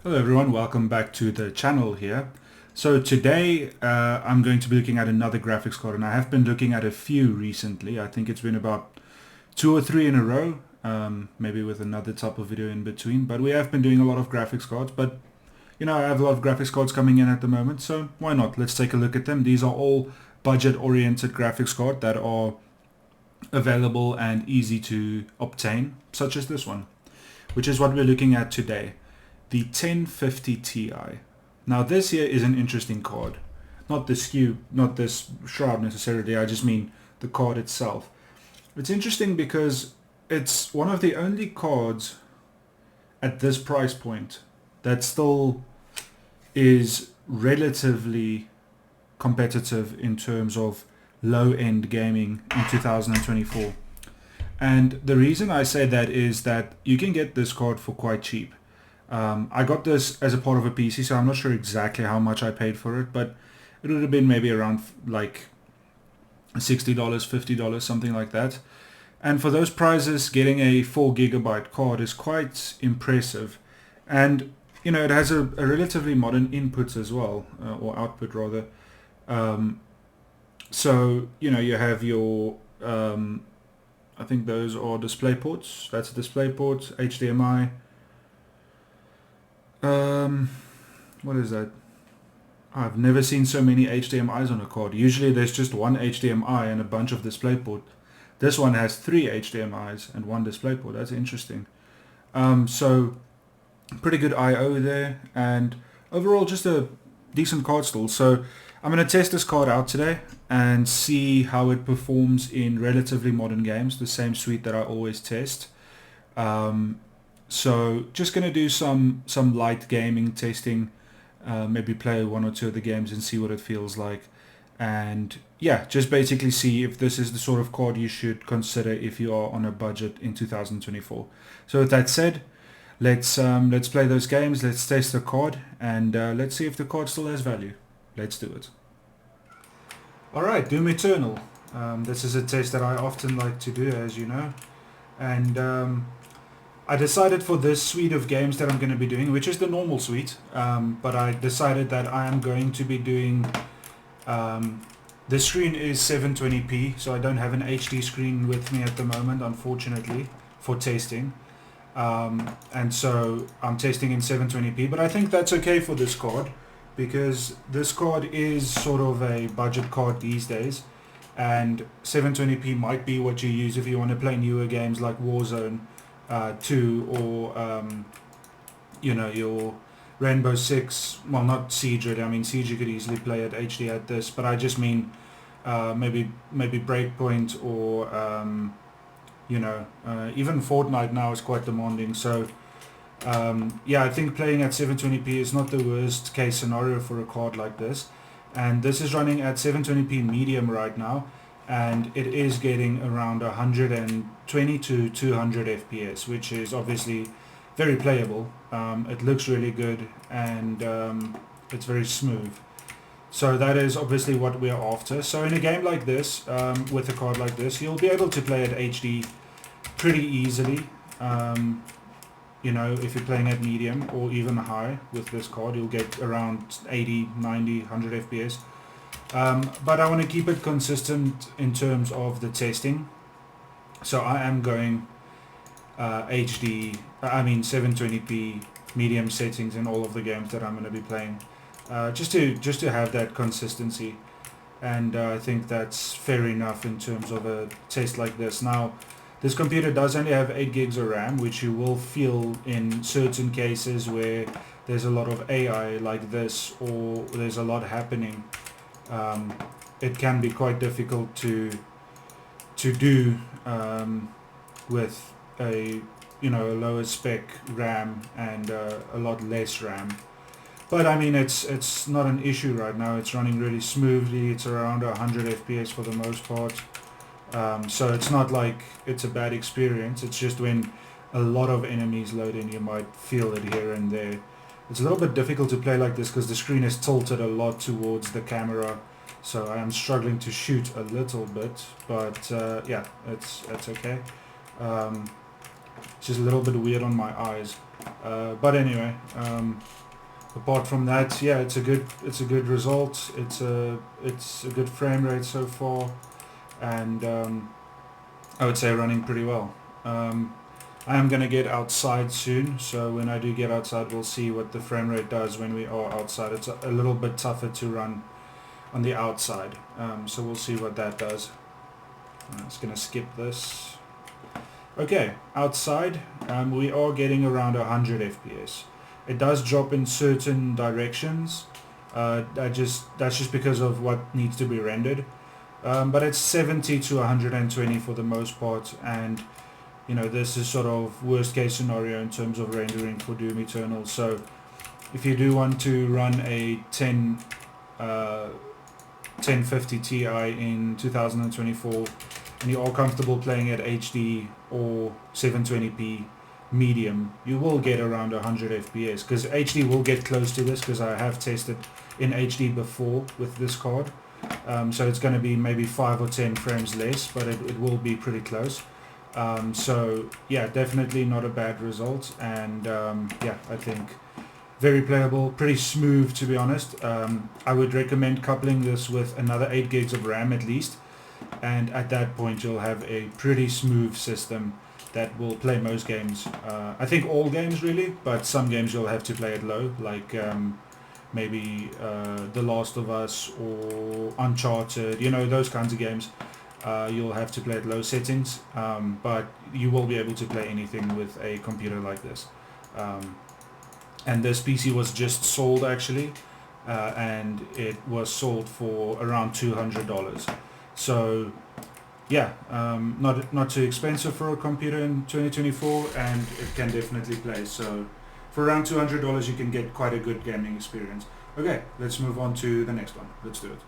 Hello everyone, welcome back to the channel here. So today I'm going to be looking at another graphics card, and I have been looking at a few recently. I think it's been about 2 or 3 in a row, maybe with another type of video in between, but we have been doing a lot of graphics cards. But you know, I have a lot of graphics cards coming in at the moment, so why not? Let's take a look at them. These are all budget oriented graphics cards that are available and easy to obtain, such as this one, which is what we're looking at today. The 1050 Ti. Now this here is an interesting card. Not the SKU, not this shroud necessarily, I just mean the card itself. It's interesting because it's one of the only cards at this price point that still is relatively competitive in terms of low-end gaming in 2024. And the reason I say that is that you can get this card for quite cheap. I got this as a part of a PC, so I'm not sure exactly how much I paid for it, but it would have been maybe around like $60, $50, something like that. And for those prices, getting a 4GB card is quite impressive. And you know, it has a relatively modern inputs as well, or output rather. So you know, you have your I think those are display ports. That's a display port, HDMI. What is that? I've never seen so many HDMIs on a card. Usually there's just one HDMI and a bunch of DisplayPort. This one has 3 HDMIs and 1 DisplayPort. That's interesting. So pretty good I/O there, and overall just a decent card still. So I'm going to test this card out today and see how it performs in relatively modern games, the same suite that I always test. So just going to do some light gaming testing, maybe play 1 or 2 of the games and see what it feels like. And yeah, just basically see if this is the sort of card you should consider if you are on a budget in 2024. So with that said, let's play those games, let's test the card, and let's see if the card still has value. Let's do it. Alright, Doom Eternal. This is a test that I often like to do, as you know. And I decided for this suite of games that I'm going to be doing, which is the normal suite, but I decided that I am going to be doing, the screen is 720p, so I don't have an HD screen with me at the moment, unfortunately, for testing. And so I'm testing in 720p, but I think that's okay for this card, because this card is sort of a budget card these days, and 720p might be what you use if you want to play newer games like Warzone 2 or you know, your Rainbow Six. Well, not Siege. I mean, Siege you could easily play at HD at this, but I just mean maybe Breakpoint or you know, even Fortnite now is quite demanding. So yeah, I think playing at 720p is not the worst case scenario for a card like this. And this is running at 720p medium right now, and it is getting around 120 to 200 FPS, which is obviously very playable. It looks really good, and it's very smooth. So that is obviously what we're after. So in a game like this, with a card like this, you'll be able to play at HD pretty easily. You know, if you're playing at medium or even high with this card, you'll get around 80, 90, 100 FPS. But I want to keep it consistent in terms of the testing. So I am going HD, I mean 720p medium settings in all of the games that I'm going to be playing. Just to have that consistency. And I think that's fair enough in terms of a test like this. Now, this computer does only have 8 gigs of RAM, which you will feel in certain cases where there's a lot of AI like this, or there's a lot happening. It can be quite difficult to do with a, you know, a lower spec RAM and a lot less RAM. But I mean, it's not an issue right now. It's running really smoothly. It's around 100 FPS for the most part. So it's not like it's a bad experience. It's just when a lot of enemies load in, you might feel it here and there. It's a little bit difficult to play like this because the screen is tilted a lot towards the camera, so I am struggling to shoot a little bit, but yeah, it's okay. It's just a little bit weird on my eyes. But anyway, apart from that, yeah, it's a good result. It's a good frame rate so far, and I would say running pretty well. I am gonna get outside soon, so when I do get outside, we'll see what the frame rate does when we are outside. It's a little bit tougher to run on the outside, so we'll see what that does. I'm just gonna skip this. Okay, outside, we are getting around 100 FPS. It does drop in certain directions. That's just because of what needs to be rendered. But it's 70 to 120 for the most part, and you know, this is sort of worst case scenario in terms of rendering for Doom Eternal. So if you do want to run a 1050 Ti in 2024 and you are comfortable playing at HD or 720p medium, you will get around 100 FPS, because HD will get close to this, because I have tested in HD before with this card. So it's going to be maybe 5 or 10 frames less, but it will be pretty close. So yeah, definitely not a bad result, and yeah, I think very playable, pretty smooth, to be honest. I would recommend coupling this with another 8 gigs of RAM at least, and at that point you'll have a pretty smooth system that will play most games. I think all games really, but some games you'll have to play it low, like maybe The Last of Us or Uncharted, you know, those kinds of games. You'll have to play at low settings, but you will be able to play anything with a computer like this. And this PC was just sold actually, and it was sold for around $200. So yeah, not too expensive for a computer in 2024, and it can definitely play. So for around $200 you can get quite a good gaming experience. Okay, let's move on to the next one. Let's do it.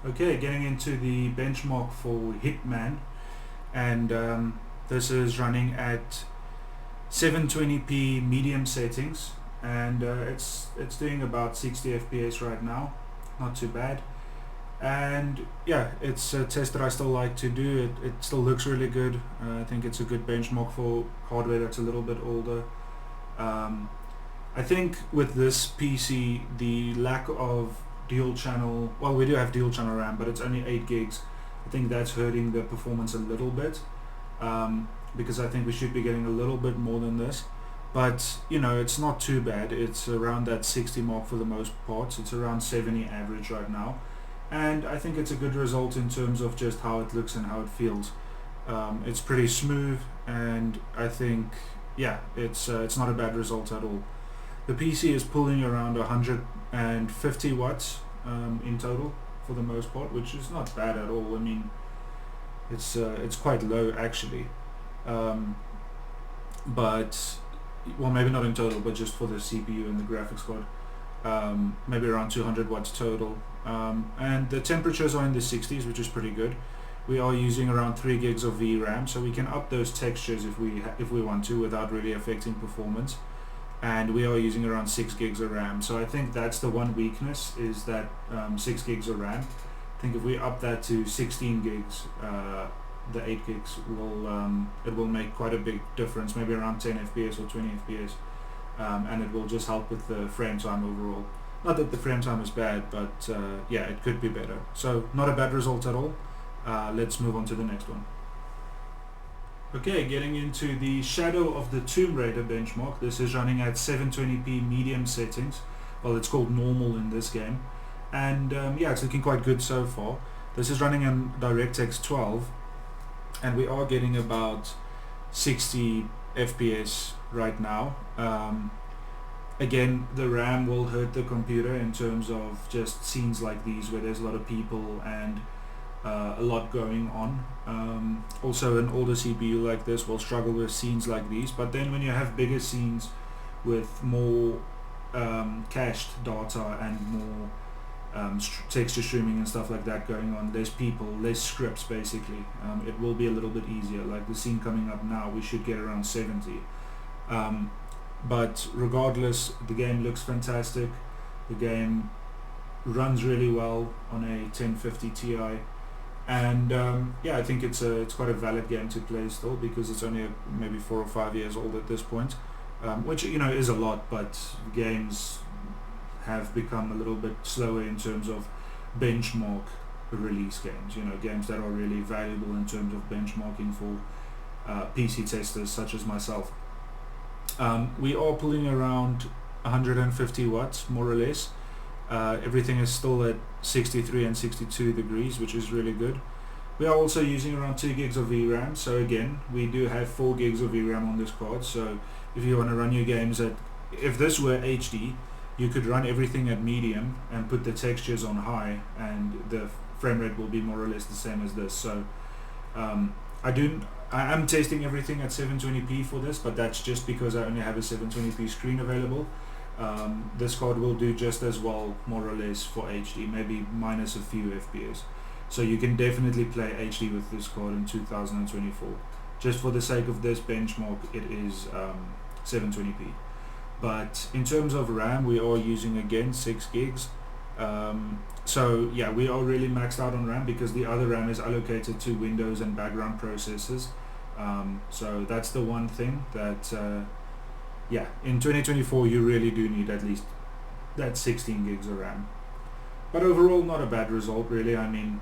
Okay, getting into the benchmark for Hitman, and this is running at 720p medium settings, and it's doing about 60 FPS right now, not too bad. And yeah, it's a test that I still like to do. It still looks really good. I think it's a good benchmark for hardware that's a little bit older. I think with this PC, the lack of dual channel, well, we do have dual channel RAM, but it's only 8 gigs. I think that's hurting the performance a little bit, because I think we should be getting a little bit more than this. But you know, it's not too bad. It's around that 60 mark for the most part. It's around 70 average right now, and I think it's a good result in terms of just how it looks and how it feels. It's pretty smooth, and I think yeah, it's not a bad result at all. The PC is pulling around 150 watts in total for the most part, which is not bad at all. I mean, it's quite low actually, but well, maybe not in total, but just for the CPU and the graphics card, maybe around 200 watts total. And the temperatures are in the 60s, which is pretty good. We are using around 3 gigs of VRAM, so we can up those textures if we want to without really affecting performance. And we are using around 6 gigs of RAM, so I think that's the one weakness, is that 6 gigs of RAM. I think if we up that to 16 gigs, the 8 gigs will make quite a big difference, maybe around 10 FPS or 20 FPS, and it will just help with the frame time overall. Not that the frame time is bad, but yeah, it could be better. So not a bad result at all. Let's move on to the next one. Okay, getting into the Shadow of the Tomb Raider benchmark. This is running at 720p medium settings. Well, it's called normal in this game, and yeah, it's looking quite good so far. This is running on DirectX 12, and we are getting about 60 FPS right now. Again, the RAM will hurt the computer in terms of just scenes like these where there's a lot of people and a lot going on. Also, an older CPU like this will struggle with scenes like these, but then when you have bigger scenes with more cached data and more texture streaming and stuff like that going on, less people, less scripts basically, it will be a little bit easier. Like the scene coming up now, we should get around 70. But regardless, the game looks fantastic. The game runs really well on a 1050 Ti, and yeah, I think it's quite a valid game to play still, because it's only maybe 4 or 5 years old at this point. which is a lot, but games have become a little bit slower in terms of benchmark release games. Games that are really valuable in terms of benchmarking for PC testers such as myself. We are pulling around 150 watts, more or less. Everything is still at 63 and 62 degrees, which is really good. We are also using around 2 gigs of VRAM, so again, we do have 4 gigs of VRAM on this card, so if you want to run your games if this were HD, you could run everything at medium and put the textures on high, and the frame rate will be more or less the same as this. So I am testing everything at 720p for this, but that's just because I only have a 720p screen available. This card will do just as well, more or less, for HD, maybe minus a few FPS. So you can definitely play HD with this card in 2024. Just for the sake of this benchmark, it is 720p. But in terms of RAM, we are using again 6 gigs. So yeah, we are really maxed out on RAM because the other RAM is allocated to Windows and background processors. So that's the one thing that yeah, in 2024 you really do need at least that 16 gigs of RAM. But overall, not a bad result really. I mean,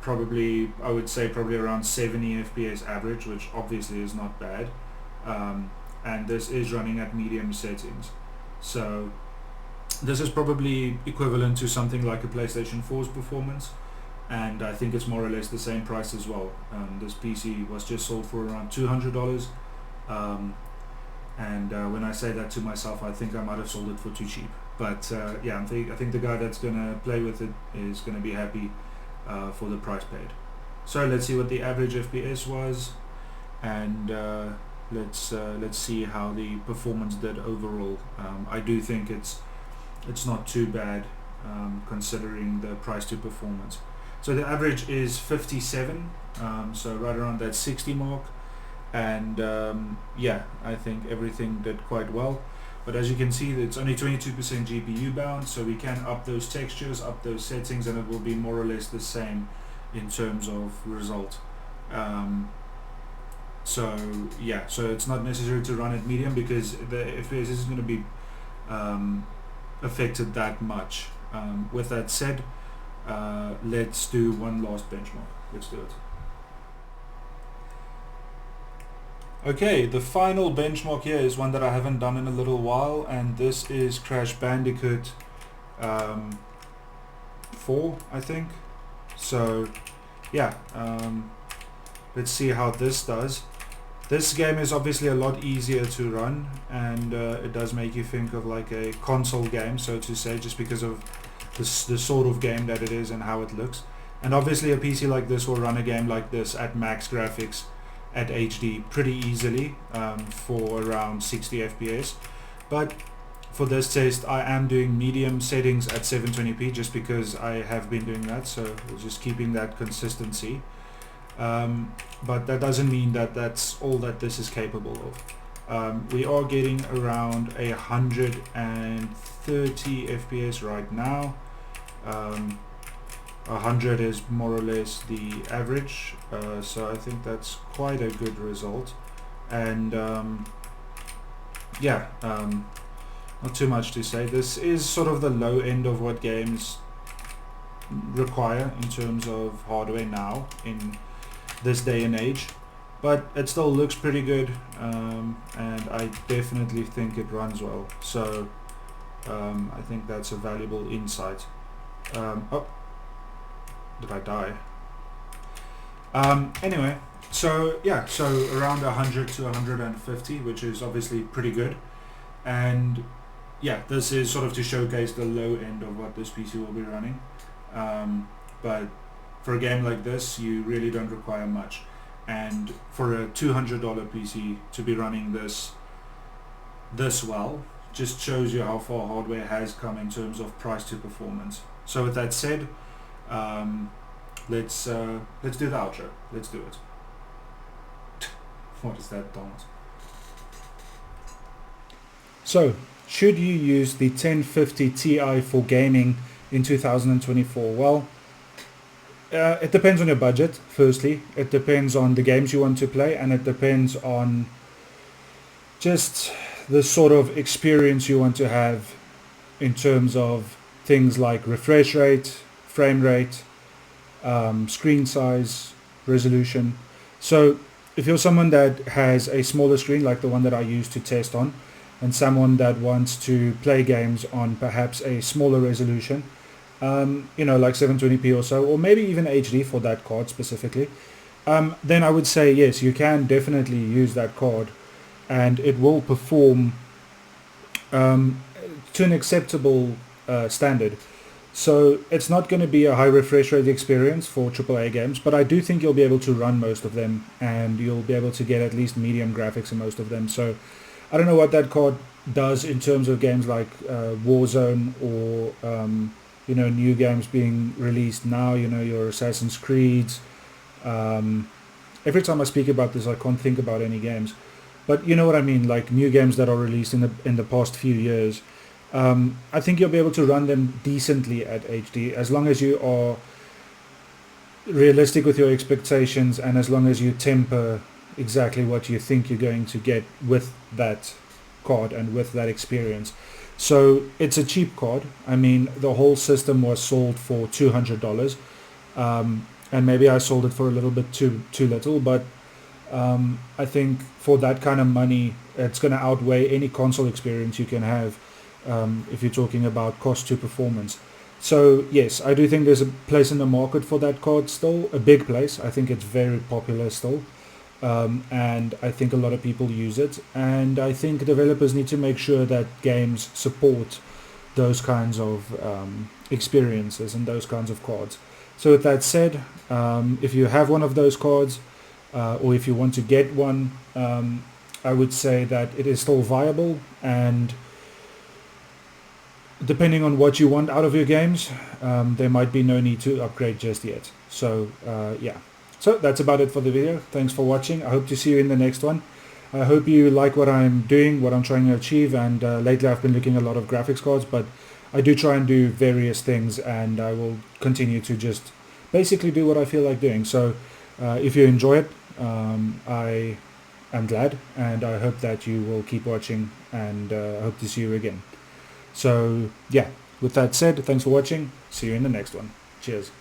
I would say probably around 70 FPS average, which obviously is not bad. And this is running at medium settings. So this is probably equivalent to something like a PlayStation 4's performance, and I think it's more or less the same price as well. This PC was just sold for around $200, and when I say that to myself, I think I might have sold it for too cheap. But yeah, I think the guy that's gonna play with it is gonna be happy for the price paid. So let's see what the average FPS was, and let's see how the performance did overall. I do think it's not too bad considering the price to performance. So the average is 57, so right around that 60 mark, and yeah, I think everything did quite well. But as you can see, it's only 22% GPU bound, so we can up those textures, up those settings, and it will be more or less the same in terms of result. So yeah, so it's not necessary to run at medium because the FPS isn't going to be affected that much. With that said, let's do one last benchmark. Let's do it. Okay, the final benchmark here is one that I haven't done in a little while, and this is Crash Bandicoot 4, I think. So yeah, let's see how this does. This game is obviously a lot easier to run, and it does make you think of like a console game, so to say, just because of the sort of game that it is and how it looks. And obviously a PC like this will run a game like this at max graphics at HD pretty easily for around 60 FPS. But for this test I am doing medium settings at 720p just because I have been doing that, so just keeping that consistency. But that doesn't mean that that's all that this is capable of. We are getting around 130 FPS right now. 100 is more or less the average, so I think that's quite a good result. And yeah, not too much to say. This is sort of the low end of what games require in terms of hardware now in this day and age, but it still looks pretty good, and I definitely think it runs well. So I think that's a valuable insight. Oh, did I die? Anyway, so yeah, so around 100 to 150, which is obviously pretty good. And yeah, this is sort of to showcase the low end of what this PC will be running. But for a game like this, you really don't require much. And for a $200 PC to be running this well, just shows you how far hardware has come in terms of price to performance. So with that said, let's do the outro. Let's do it. What is that, Donald? So, should you use the 1050 Ti for gaming in 2024? Well, it depends on your budget, firstly. It depends on the games you want to play, and it depends on just the sort of experience you want to have in terms of things like refresh rate, frame rate, screen size, resolution. So if you're someone that has a smaller screen like the one that I use to test on, and someone that wants to play games on perhaps a smaller resolution, like 720p or so, or maybe even HD for that card specifically, then I would say yes, you can definitely use that card, and it will perform to an acceptable standard. So it's not going to be a high refresh rate experience for AAA games, but I do think you'll be able to run most of them, and you'll be able to get at least medium graphics in most of them. So I don't know what that card does in terms of games like Warzone, or new games being released now, your Assassin's Creeds. Every time I speak about this, I can't think about any games, but you know what I mean, like new games that are released in the past few years. I think you'll be able to run them decently at HD, as long as you are realistic with your expectations, and as long as you temper exactly what you think you're going to get with that card and with that experience. So it's a cheap card. I mean, the whole system was sold for $200, and maybe I sold it for a little bit too little, but I think for that kind of money, it's going to outweigh any console experience you can have, if you're talking about cost to performance. So yes, I do think there's a place in the market for that card still, a big place. I think it's very popular still, and I think a lot of people use it, and I think developers need to make sure that games support those kinds of experiences and those kinds of cards. So with that said, if you have one of those cards, or if you want to get one, I would say that it is still viable, and depending on what you want out of your games, there might be no need to upgrade just yet. So yeah, so that's about it for the video. Thanks for watching. I hope to see you in the next one. I hope you like what I'm doing, what I'm trying to achieve, and lately I've been looking at a lot of graphics cards, but I do try and do various things, and I will continue to just basically do what I feel like doing. So if you enjoy it, I am glad, and I hope that you will keep watching, and I hope to see you again. So yeah, with that said, thanks for watching. See you in the next one. Cheers.